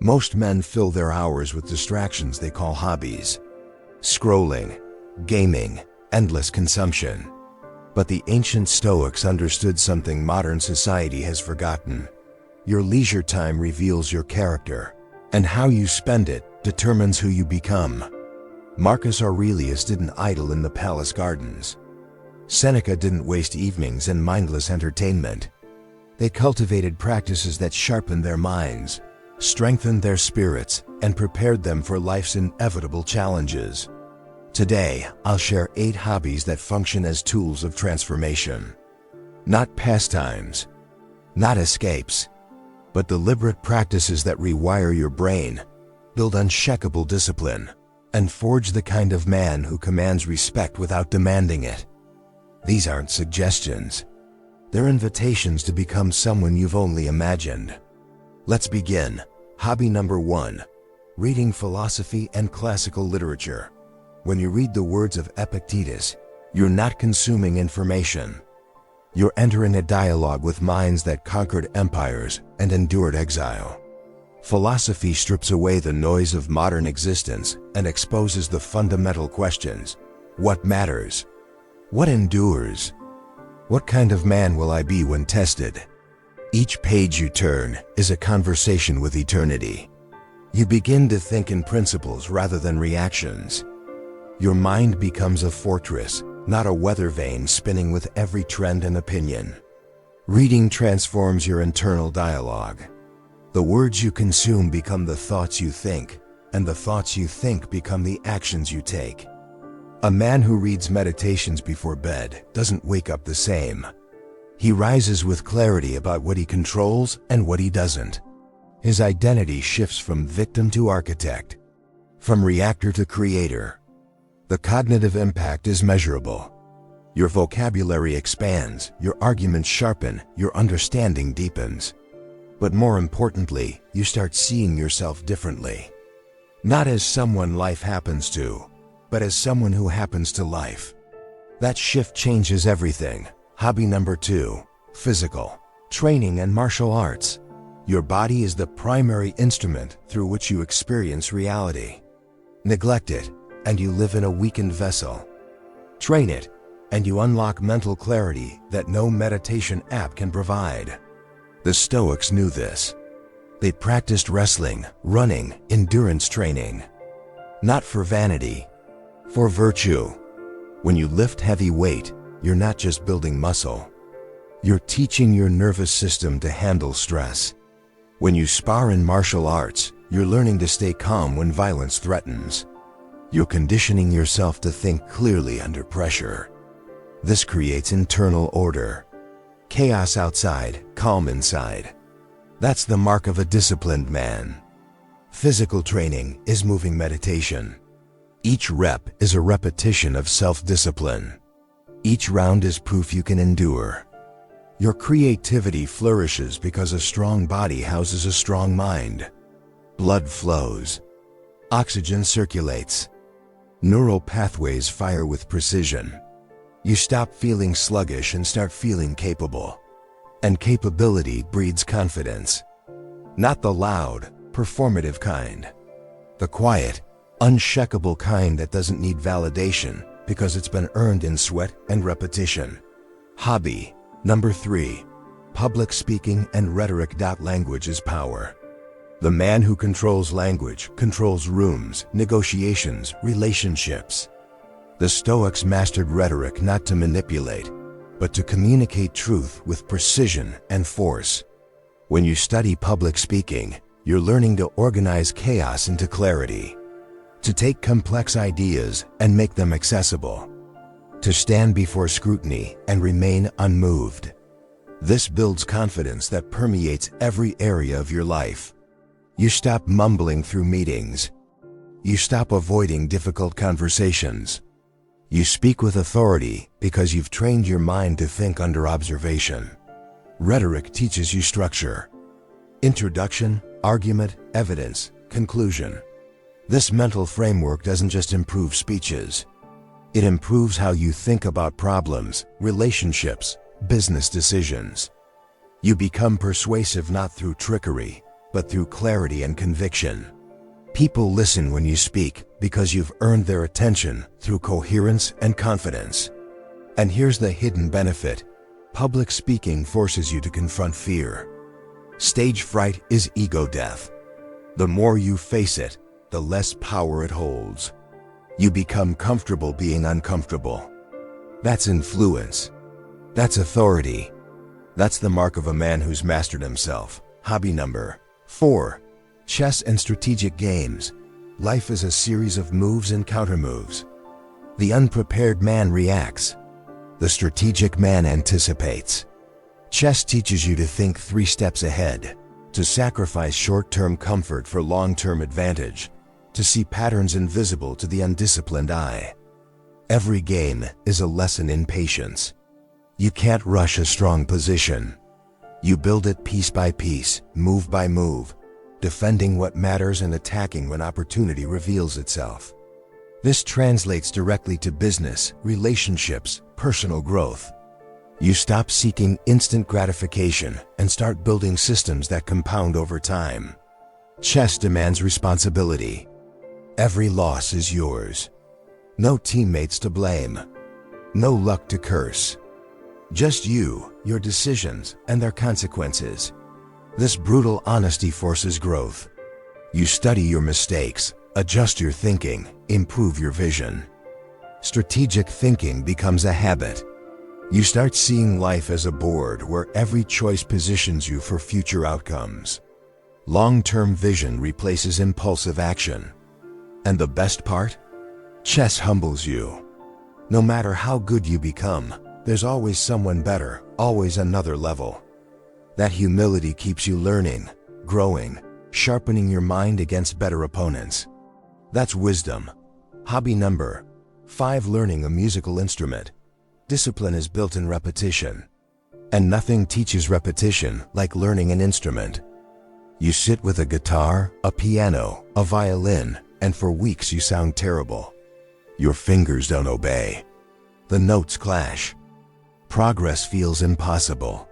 Most men fill their hours with distractions they call hobbies. Scrolling, gaming, endless consumption. But the ancient Stoics understood something modern society has forgotten. Your leisure time reveals your character, and how you spend it determines who you become. Marcus Aurelius didn't idle in the palace gardens. Seneca didn't waste evenings in mindless entertainment. They cultivated practices that sharpened their minds, strengthened their spirits, and prepared them for life's inevitable challenges. Today, I'll share 8 hobbies that function as tools of transformation. Not pastimes, not escapes, but deliberate practices that rewire your brain, build unshakable discipline, and forge the kind of man who commands respect without demanding it. These aren't suggestions. They're invitations to become someone you've only imagined. Let's begin. Hobby number 1. Reading philosophy and classical literature. When you read the words of Epictetus, you're not consuming information. You're entering a dialogue with minds that conquered empires and endured exile. Philosophy strips away the noise of modern existence and exposes the fundamental questions. What matters? What endures? What kind of man will I be when tested? Each page you turn is a conversation with eternity. You begin to think in principles rather than reactions. Your mind becomes a fortress, not a weather vane spinning with every trend and opinion. Reading transforms your internal dialogue. The words you consume become the thoughts you think, and the thoughts you think become the actions you take. A man who reads meditations before bed doesn't wake up the same. He rises with clarity about what he controls and what he doesn't. His identity shifts from victim to architect, from reactor to creator. The cognitive impact is measurable. Your vocabulary expands, your arguments sharpen, your understanding deepens. But more importantly, you start seeing yourself differently. Not as someone life happens to, but as someone who happens to life. That shift changes everything. Hobby number 2. Physical training and martial arts. Your body is the primary instrument through which you experience reality. Neglect it, and you live in a weakened vessel. Train it, and you unlock mental clarity that no meditation app can provide. The Stoics knew this. They practiced wrestling, running, endurance training. Not for vanity, for virtue. When you lift heavy weight, you're not just building muscle. You're teaching your nervous system to handle stress. When you spar in martial arts, you're learning to stay calm when violence threatens. You're conditioning yourself to think clearly under pressure. This creates internal order. Chaos outside, calm inside. That's the mark of a disciplined man. Physical training is moving meditation. Each rep is a repetition of self-discipline. Each round is proof you can endure. Your creativity flourishes because a strong body houses a strong mind. Blood flows. Oxygen circulates. Neural pathways fire with precision. You stop feeling sluggish and start feeling capable. And capability breeds confidence. Not the loud, performative kind. The quiet, unshakable kind that doesn't need validation because it's been earned in sweat and repetition. Hobby number 3. Public speaking and rhetoric. Language is power. The man who controls language controls rooms, negotiations, relationships. The Stoics mastered rhetoric not to manipulate, but to communicate truth with precision and force. When you study public speaking, you're learning to organize chaos into clarity, to take complex ideas and make them accessible, to stand before scrutiny and remain unmoved. This builds confidence that permeates every area of your life. You stop mumbling through meetings. You stop avoiding difficult conversations. You speak with authority because you've trained your mind to think under observation. Rhetoric teaches you structure. Introduction, argument, evidence, conclusion. This mental framework doesn't just improve speeches. It improves how you think about problems, relationships, business decisions. You become persuasive not through trickery, but through clarity and conviction. People listen when you speak because you've earned their attention through coherence and confidence. And here's the hidden benefit. Public speaking forces you to confront fear. Stage fright is ego death. The more you face it, the less power it holds. You become comfortable being uncomfortable. That's influence. That's authority. That's the mark of a man who's mastered himself. Hobby number 4. Chess and strategic games. Life is a series of moves and countermoves. The unprepared man reacts. The strategic man anticipates. Chess teaches you to think 3 steps ahead, to sacrifice short-term comfort for long-term advantage, to see patterns invisible to the undisciplined eye. Every game is a lesson in patience. You can't rush a strong position. You build it piece by piece, move by move, defending what matters and attacking when opportunity reveals itself. This translates directly to business, relationships, personal growth. You stop seeking instant gratification and start building systems that compound over time. Chess demands responsibility. Every loss is yours. No teammates to blame. No luck to curse. Just you, your decisions, and their consequences. This brutal honesty forces growth. You study your mistakes, adjust your thinking, improve your vision. Strategic thinking becomes a habit. You start seeing life as a board where every choice positions you for future outcomes. Long-term vision replaces impulsive action. And the best part? Chess humbles you. No matter how good you become, there's always someone better, always another level. That humility keeps you learning, growing, sharpening your mind against better opponents. That's wisdom. Hobby number 5. Learning a musical instrument. Discipline is built in repetition. And nothing teaches repetition like learning an instrument. You sit with a guitar, a piano, a violin, and for weeks you sound terrible. Your fingers don't obey. The notes clash. Progress feels impossible.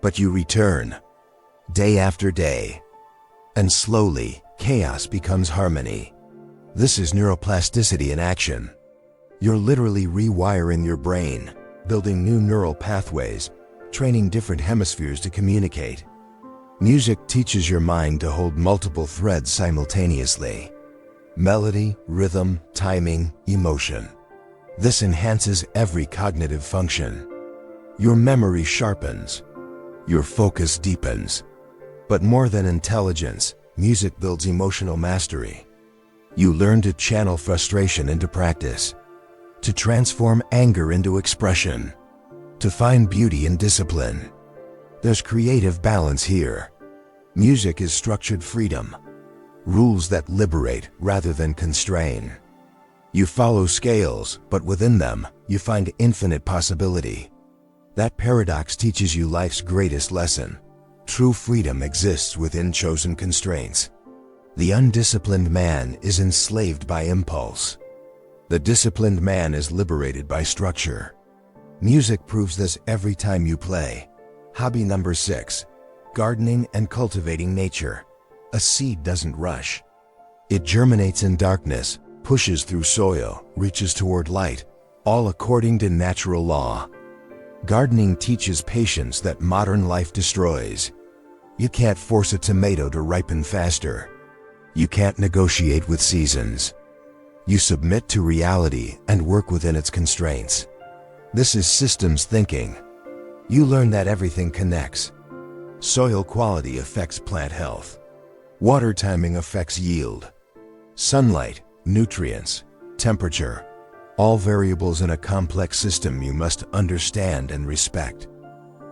But you return, day after day. And slowly, chaos becomes harmony. This is neuroplasticity in action. You're literally rewiring your brain, building new neural pathways, training different hemispheres to communicate. Music teaches your mind to hold multiple threads simultaneously. Melody, rhythm, timing, emotion. This enhances every cognitive function. Your memory sharpens. Your focus deepens. But more than intelligence, music builds emotional mastery. You learn to channel frustration into practice, to transform anger into expression, to find beauty in discipline. There's creative balance here. Music is structured freedom, rules that liberate rather than constrain. You follow scales, but within them, you find infinite possibility. That paradox teaches you life's greatest lesson. True freedom exists within chosen constraints. The undisciplined man is enslaved by impulse. The disciplined man is liberated by structure. Music proves this every time you play. Hobby number 6. Gardening and cultivating nature. A seed doesn't rush. It germinates in darkness, pushes through soil, reaches toward light, all according to natural law. Gardening teaches patience that modern life destroys. You can't force a tomato to ripen faster. You can't negotiate with seasons. You submit to reality and work within its constraints. This is systems thinking. You learn that everything connects. Soil quality affects plant health. Water timing affects yield. Sunlight, nutrients, temperature, all variables in a complex system you must understand and respect.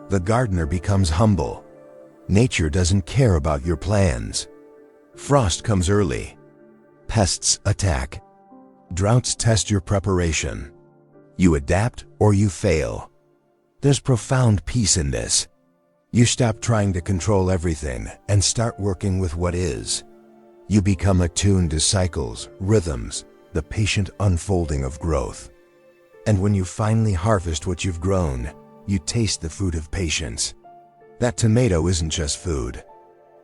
The gardener becomes humble. Nature doesn't care about your plans. Frost comes early. Pests attack. Droughts test your preparation. You adapt or you fail. There's profound peace in this. You stop trying to control everything and start working with what is. You become attuned to cycles, rhythms, the patient unfolding of growth. And when you finally harvest what you've grown, you taste the fruit of patience. That tomato isn't just food.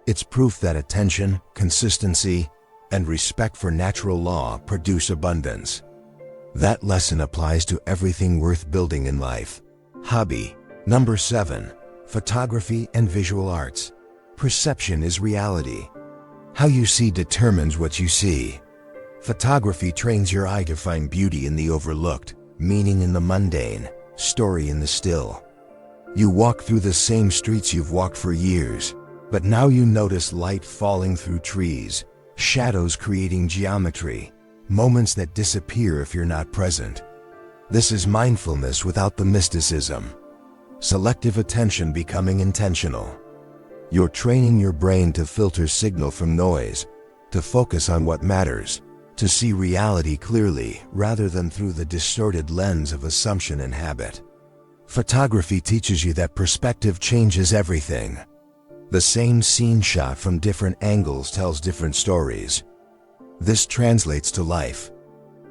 It's proof that attention, consistency, and respect for natural law produce abundance. That lesson applies to everything worth building in life. Hobby. Number 7. Photography and visual arts. Perception is reality. How you see determines what you see. Photography trains your eye to find beauty in the overlooked, meaning in the mundane, story in the still. You walk through the same streets you've walked for years, but now you notice light falling through trees, shadows creating geometry, moments that disappear if you're not present. This is mindfulness without the mysticism. Selective attention becoming intentional. You're training your brain to filter signal from noise, to focus on what matters, to see reality clearly rather than through the distorted lens of assumption and habit. Photography teaches you that perspective changes everything. The same scene shot from different angles tells different stories. This translates to life.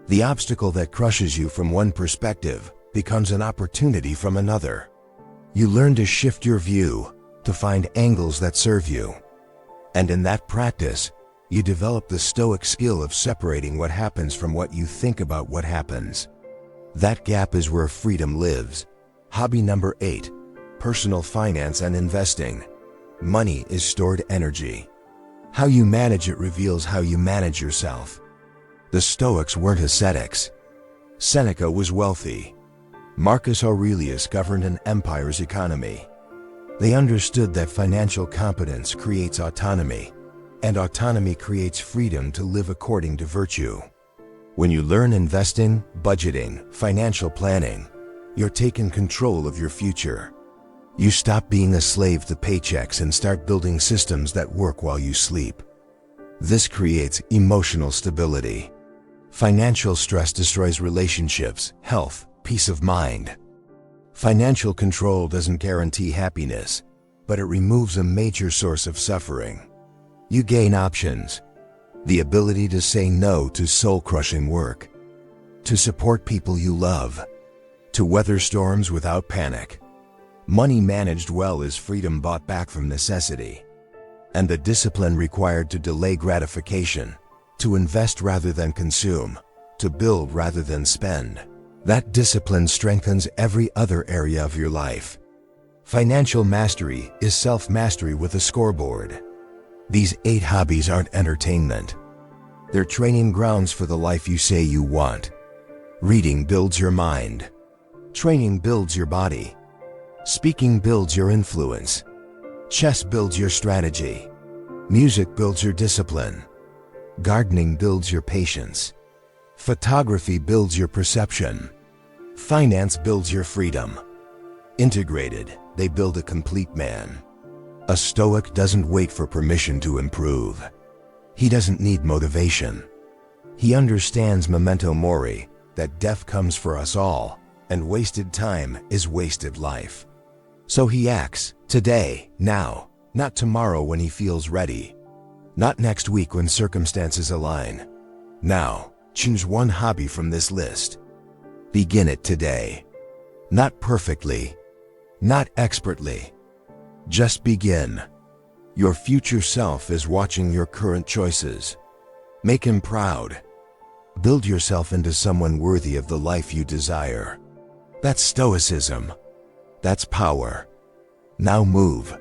The obstacle that crushes you from one perspective becomes an opportunity from another. You learn to shift your view, to find angles that serve you. And in that practice, you develop the Stoic skill of separating what happens from what you think about what happens. That gap is where freedom lives. Hobby number 8. Personal finance and investing. Money is stored energy. How you manage it reveals how you manage yourself. The Stoics weren't ascetics. Seneca was wealthy. Marcus Aurelius governed an empire's economy. They understood that financial competence creates autonomy, and autonomy creates freedom to live according to virtue. When you learn investing, budgeting, financial planning, you're taking control of your future. You stop being a slave to paychecks and start building systems that work while you sleep. This creates emotional stability. Financial stress destroys relationships, health, peace of mind. Financial control doesn't guarantee happiness, but it removes a major source of suffering. You gain options. The ability to say no to soul-crushing work, to support people you love, to weather storms without panic. Money managed well is freedom bought back from necessity. And the discipline required to delay gratification, to invest rather than consume, to build rather than spend. That discipline strengthens every other area of your life. Financial mastery is self-mastery with a scoreboard. These 8 hobbies aren't entertainment. They're training grounds for the life you say you want. Reading builds your mind. Training builds your body. Speaking builds your influence. Chess builds your strategy. Music builds your discipline. Gardening builds your patience. Photography builds your perception. Finance builds your freedom. Integrated, they build a complete man. A Stoic doesn't wait for permission to improve. He doesn't need motivation. He understands memento mori, that death comes for us all, and wasted time is wasted life. So he acts, today, now, not tomorrow when he feels ready. Not next week when circumstances align. Now, choose one hobby from this list. Begin it today. Not perfectly, not expertly. Just begin. Your future self is watching your current choices. Make him proud. Build yourself into someone worthy of the life you desire. That's Stoicism. That's power. Now move.